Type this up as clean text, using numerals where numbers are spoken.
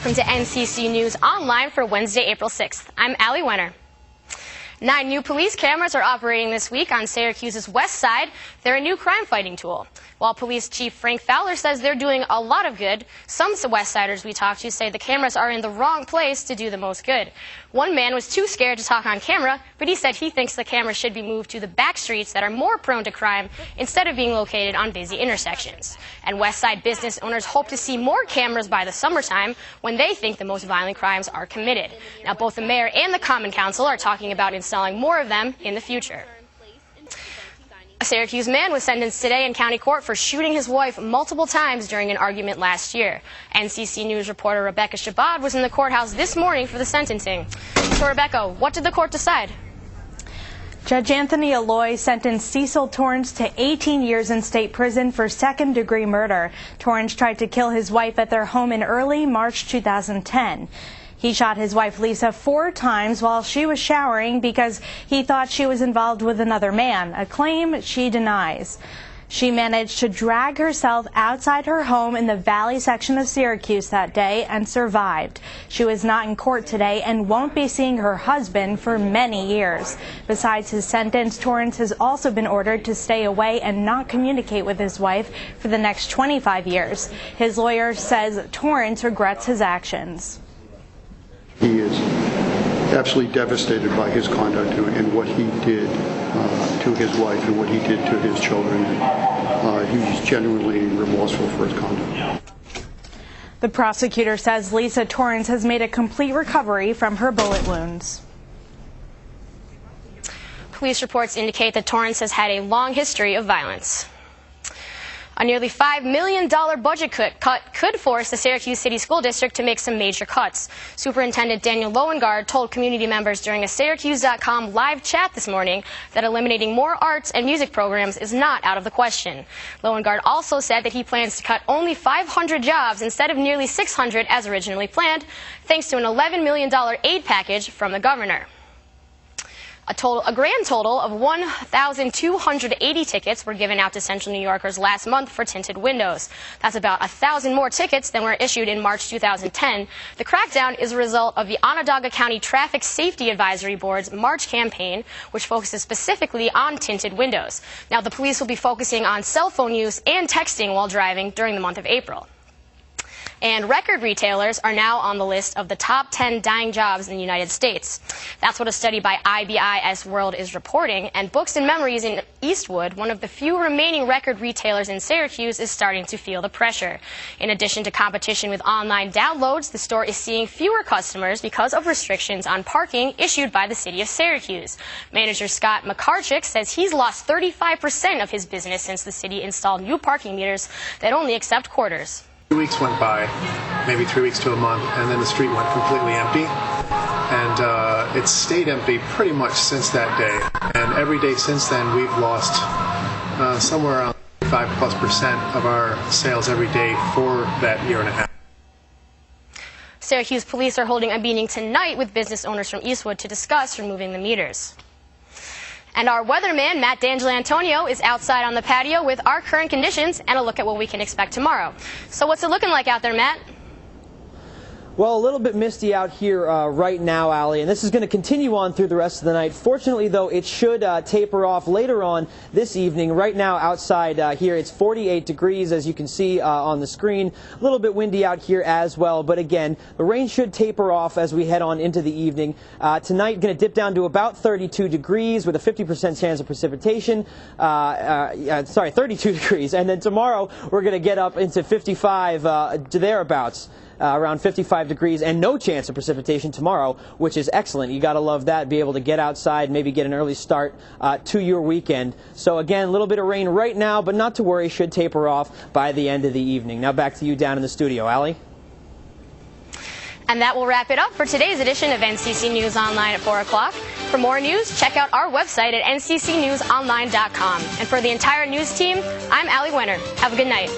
welcome to NCC News Online for Wednesday, April 6th. I'm Allie Wenner. 9 new police cameras are operating this week on Syracuse's west side. They're a new crime-fighting tool. While Police Chief Frank Fowler says they're doing a lot of good, some West Siders we talked to say the cameras are in the wrong place to do the most good. One man was too scared to talk on camera, but he said he thinks the cameras should be moved to the back streets that are more prone to crime instead of being located on busy intersections. And West Side business owners hope to see more cameras by the summertime when they think the most violent crimes are committed. Now, both the mayor and the Common Council are talking about installing more of them in the future. A Syracuse man was sentenced today in county court for shooting his wife multiple times during an argument last year. NCC News reporter Rebecca Shabbat was in the courthouse this morning for the sentencing. So, Rebecca, what did the court decide? Judge Anthony Alloy sentenced Cecil Torrance to 18 years in state prison for second-degree murder. Torrance tried to kill his wife at their home in early March 2010. He shot his wife Lisa 4 times while she was showering because he thought she was involved with another man, a claim she denies. She managed to drag herself outside her home in the Valley section of Syracuse that day and survived. She was not in court today and won't be seeing her husband for many years. Besides his sentence, Torrance has also been ordered to stay away and not communicate with his wife for the next 25 years. His lawyer says Torrance regrets his actions. He is absolutely devastated by his conduct and what he did to his wife and what he did to his children. He's genuinely remorseful for his conduct. The prosecutor says Lisa Torrance has made a complete recovery from her bullet wounds. Police reports indicate that Torrance has had a long history of violence. A nearly $5 million budget cut could force the Syracuse City School District to make some major cuts. Superintendent Daniel Lowengaard told community members during a Syracuse.com live chat this morning that eliminating more arts and music programs is not out of the question. Lowengaard also said that he plans to cut only 500 jobs instead of nearly 600 as originally planned, thanks to an $11 million aid package from the governor. A grand total of 1,280 tickets were given out to Central New Yorkers last month for tinted windows. That's about 1,000 more tickets than were issued in March 2010. The crackdown is a result of the Onondaga County Traffic Safety Advisory Board's March campaign, which focuses specifically on tinted windows. Now, the police will be focusing on cell phone use and texting while driving during the month of April. And record retailers are now on the list of the top 10 dying jobs in the United States. That's what a study by IBIS World is reporting. And Books and Memories in Eastwood, one of the few remaining record retailers in Syracuse, is starting to feel the pressure. In addition to competition with online downloads, the store is seeing fewer customers because of restrictions on parking issued by the city of Syracuse. Manager Scott McCarchick says he's lost 35% of his business since the city installed new parking meters that only accept quarters. 2 weeks went by, maybe 3 weeks to a month, and then the street went completely empty. And it's stayed empty pretty much since that day. And every day since then, we've lost somewhere around 5+% of our sales every day for that year and a half. Syracuse police are holding a meeting tonight with business owners from Eastwood to discuss removing the meters. And our weatherman, Matt D'Angelantonio, is outside on the patio with our current conditions and a look at what we can expect tomorrow. So what's it looking like out there, Matt? Well, a little bit misty out here right now, Allie, and this is going to continue on through the rest of the night. Fortunately, though, it should taper off later on this evening. Right now, outside here, it's 48 degrees, as you can see on the screen. A little bit windy out here as well, but again, the rain should taper off as we head on into the evening. Tonight, going to dip down to about 32 degrees with a 50% chance of precipitation. 32 degrees, and then tomorrow we're going to get up into 55 to thereabouts. Around 55 degrees and no chance of precipitation tomorrow, which is excellent. You got to love that, be able to get outside, maybe get an early start to your weekend. So again, a little bit of rain right now, but not to worry, should taper off by the end of the evening. Now back to you down in the studio, Allie. And that will wrap it up for today's edition of NCC News Online at 4 o'clock. For more news, check out our website at nccnewsonline.com. And for the entire news team, I'm Allie Wenner. Have a good night.